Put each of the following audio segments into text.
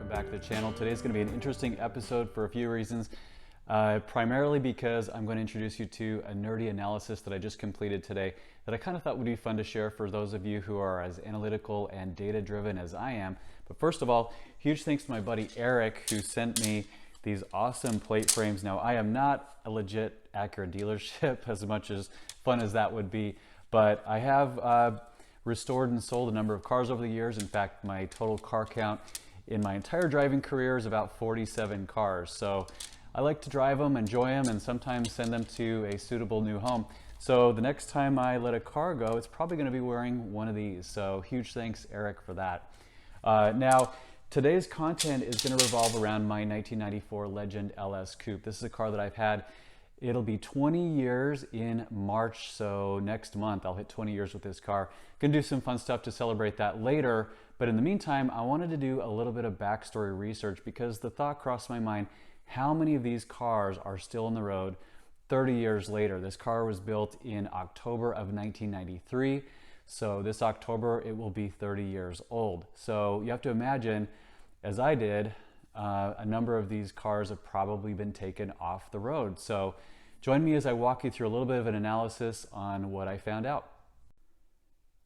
back to the channel. Today's going to be an interesting episode for a few reasons. Primarily because I'm going to introduce you to a nerdy analysis that I just completed today that I kind of thought would be fun to share for those of you who are as analytical and data driven as I am. But first of all, huge thanks to my buddy Eric who sent me these awesome plate frames. Now, I am not a legit Acura dealership, as much as fun as that would be, but I have restored and sold a number of cars over the years. In fact, my total car count in my entire driving career is about 47 cars. So I like to drive them, enjoy them, and sometimes send them to a suitable new home. So the next time I let a car go, it's probably going to be wearing one of these. So huge thanks, Eric, for that. Now, today's content is going to revolve around my 1994 Legend LS Coupe. This is a car that I've had. It'll be 20 years in March, so next month I'll hit 20 years with this car. Gonna do some fun stuff to celebrate that later, but in the meantime, I wanted to do a little bit of backstory research because the thought crossed my mind, how many of these cars are still on the road 30 years later? This car was built in October of 1993, so this October it will be 30 years old. So you have to imagine, as I did, a number of these cars have probably been taken off the road. So join me as I walk you through a little bit of an analysis on what I found out.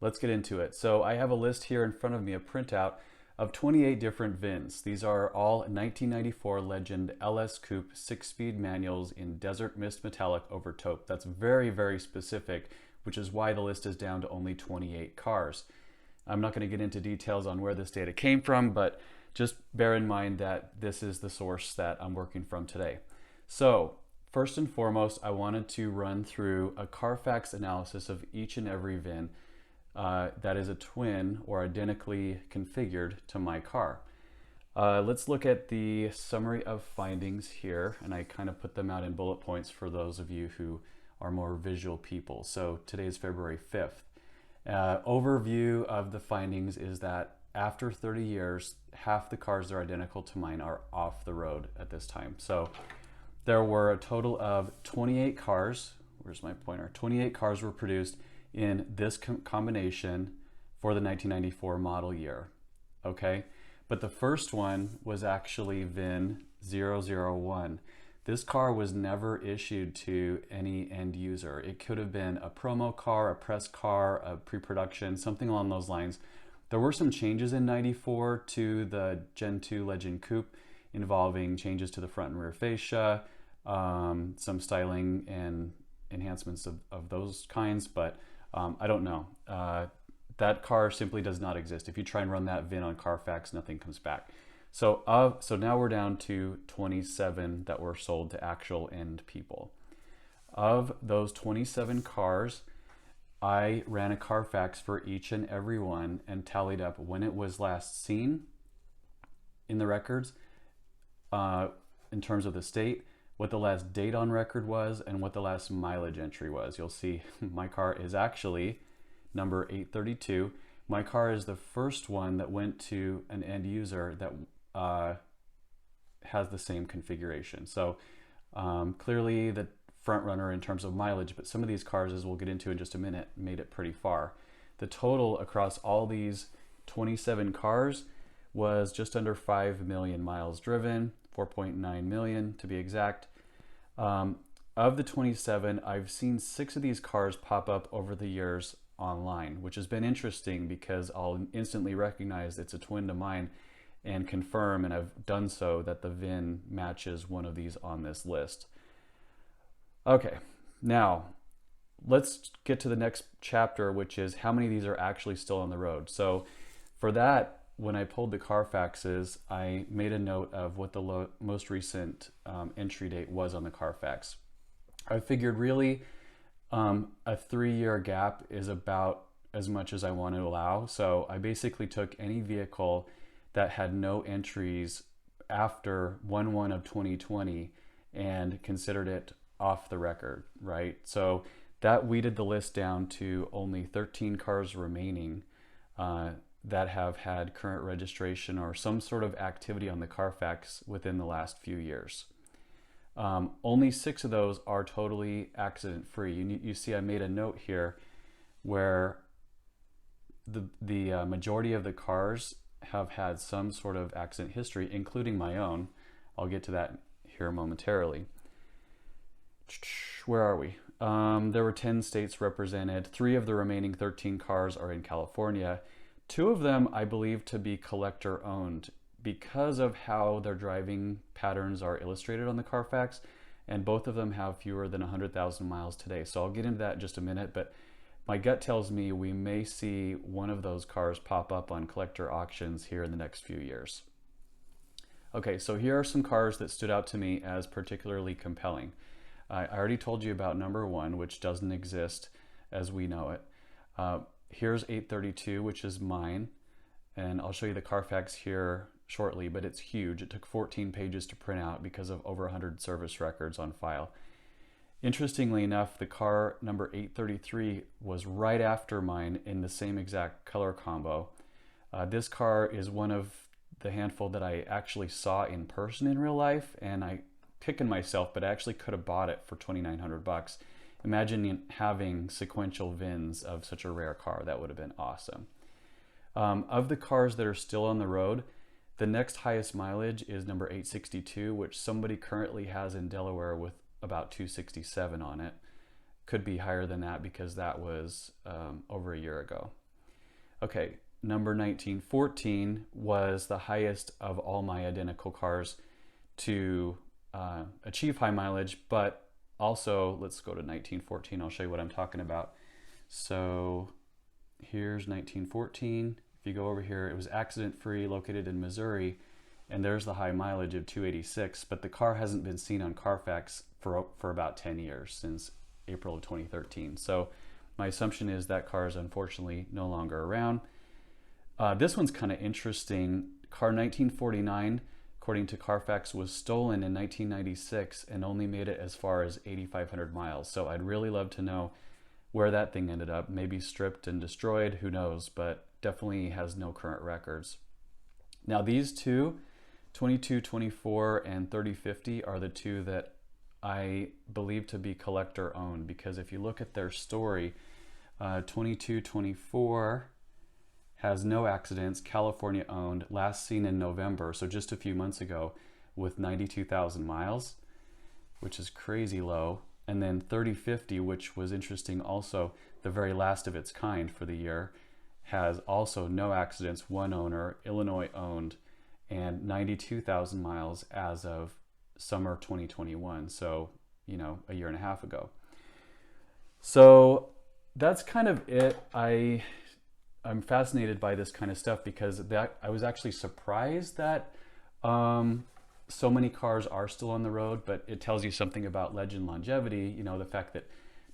Let's get into it. So I have a list here in front of me, a printout of 28 different VINs. These are all 1994 Legend LS Coupe 6-speed manuals in Desert Mist Metallic over taupe. That's very, very specific, which is why the list is down to only 28 cars. I'm not going to get into details on where this data came from, but just bear in mind that this is the source that I'm working from today. So first and foremost, I wanted to run through a Carfax analysis of each and every VIN that is a twin or identically configured to my car. Let's look at the summary of findings here, and I kind of put them out in bullet points for those of you who are more visual people. So today is February 5th. Overview of the findings is that after 30 years, half the cars that are identical to mine are off the road at this time. So there were a total of 28 cars, where's my pointer? 28 cars were produced in this combination for the 1994 model year, okay? But the first one was actually VIN 001. This car was never issued to any end user. It could have been a promo car, a press car, a pre-production, something along those lines. There were some changes in 94 to the Gen 2 Legend Coupe involving changes to the front and rear fascia, some styling and enhancements of those kinds, but I don't know. That car simply does not exist. If you try and run that VIN on Carfax, nothing comes back. So now we're down to 27 that were sold to actual end people. Of those 27 cars, I ran a Carfax for each and every one and tallied up when it was last seen in the records in terms of the state, what the last date on record was, and what the last mileage entry was. You'll see my car is actually number 832. My car is the first one that went to an end user that has the same configuration. So clearly the front runner in terms of mileage, but some of these cars, as we'll get into in just a minute, made it pretty far. The total across all these 27 cars was just under 5 million miles driven, 4.9 million to be exact. Of the 27, I've seen 6 of these cars pop up over the years online, which has been interesting because I'll instantly recognize it's a twin to mine and confirm, and I've done so, that the VIN matches one of these on this list. Okay, now let's get to the next chapter, which is how many of these are actually still on the road. So for that, when I pulled the Carfaxes, I made a note of what the most recent entry date was on the Carfax. I figured really a 3-year gap is about as much as I want to allow. So I basically took any vehicle that had no entries after 1/1 of 2020 and considered it off the record, right? So that weeded the list down to only 13 cars remaining that have had current registration or some sort of activity on the Carfax within the last few years. Only 6 of those are totally accident-free. You see I made a note here where the majority of the cars have had some sort of accident history, including my own. I'll get to that here momentarily. Where are we? There were 10 states represented. 3 of the remaining 13 cars are in California. 2 of them I believe to be collector owned because of how their driving patterns are illustrated on the Carfax, and both of them have fewer than 100,000 miles today. So I'll get into that in just a minute, but my gut tells me we may see one of those cars pop up on collector auctions here in the next few years. Okay, so here are some cars that stood out to me as particularly compelling. I already told you about number 1, which doesn't exist as we know it. Here's 832, which is mine, and I'll show you the Carfax here shortly, but it's huge. It took 14 pages to print out because of over 100 service records on file. Interestingly enough, the car number 833 was right after mine in the same exact color combo. This car is one of the handful that I actually saw in person in real life, and I kicking myself, but I actually could have bought it for $2,900. Imagine having sequential VINs of such a rare car. That would have been awesome. Of the cars that are still on the road, the next highest mileage is number 862, which somebody currently has in Delaware with about 267 on it. Could be higher than that because that was over a year ago. Okay, number 1914 was the highest of all my identical cars to achieve high mileage, but also, let's go to 1914. I'll show you what I'm talking about. So here's 1914. If you go over here, it was accident-free, located in Missouri, and there's the high mileage of 286, but the car hasn't been seen on Carfax for about 10 years, since April of 2013. So my assumption is that car is unfortunately no longer around. This one's kind of interesting. Car 1949, according to Carfax, was stolen in 1996 and only made it as far as 8,500 miles. So I'd really love to know where that thing ended up. Maybe stripped and destroyed, who knows, but definitely has no current records. Now these two, 2224 and 3050, are the 2 that I believe to be collector owned, because if you look at their story, 2224 has no accidents, California owned, last seen in November, so just a few months ago, with 92,000 miles, which is crazy low. And then 3050, which was interesting also, the very last of its kind for the year, has also no accidents, 1 owner, Illinois owned, and 92,000 miles as of summer 2021, so, you know, a year and a half ago. So that's kind of it. I'm fascinated by this kind of stuff because I was actually surprised that so many cars are still on the road, but it tells you something about Legend longevity. You know, the fact that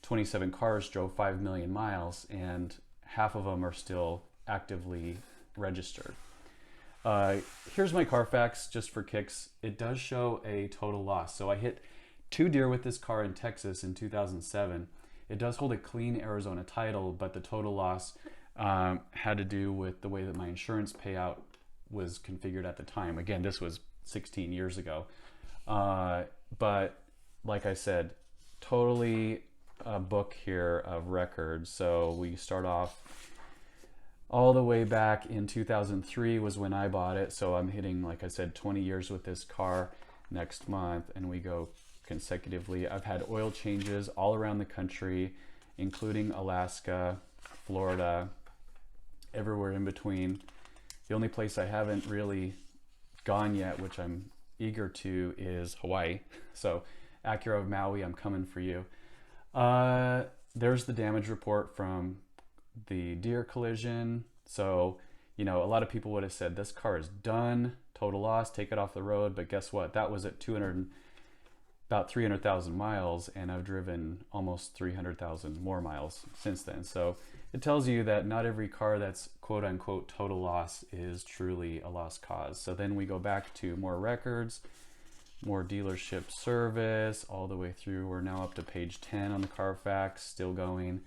27 cars drove 5 million miles and half of them are still actively registered. Here's my Carfax just for kicks. It does show a total loss. So I hit 2 deer with this car in Texas in 2007. It does hold a clean Arizona title, but the total loss had to do with the way that my insurance payout was configured at the time. Again, this was 16 years ago. But like I said, totally a book here of records. So we start off all the way back in 2003 was when I bought it. So I'm hitting, like I said, 20 years with this car next month, and we go consecutively. I've had oil changes all around the country, including Alaska, Florida, everywhere in between. The only place I haven't really gone yet, which I'm eager to, is Hawaii. So Acura of Maui, I'm coming for you. There's the damage report from the deer collision. So, you know, a lot of people would have said this car is done, total loss, take it off the road. But guess what? That was at about 300,000 miles, and I've driven almost 300,000 more miles since then. So it tells you that not every car that's quote unquote total loss is truly a lost cause. So then we go back to more records, more dealership service, all the way through. We're now up to page 10 on the Carfax, still going.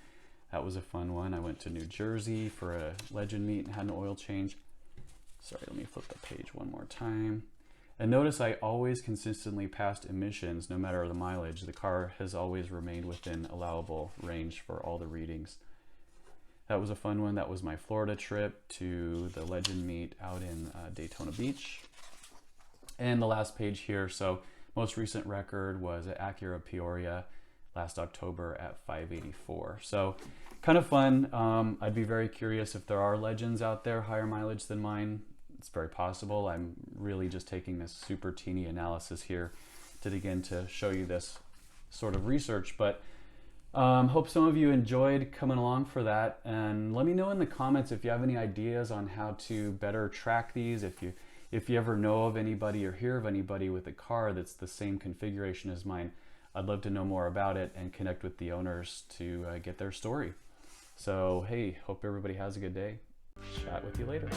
That was a fun one. I went to New Jersey for a Legend meet and had an oil change. Sorry, let me flip the page one more time. And notice I always consistently passed emissions, no matter the mileage. The car has always remained within allowable range for all the readings. that was a fun one. That was my Florida trip to the Legend meet out in Daytona Beach. And the last page here, so most recent record was at Acura Peoria last October at 584. So kind of fun. I'd be very curious if there are Legends out there higher mileage than mine. It's very possible. I'm really just taking this super teeny analysis here to begin to show you this sort of research, but hope some of you enjoyed coming along for that. And let me know in the comments if you have any ideas on how to better track these. If you ever know of anybody or hear of anybody with a car that's the same configuration as mine, I'd love to know more about it and connect with the owners to get their story. So hey, hope everybody has a good day. Chat with you later.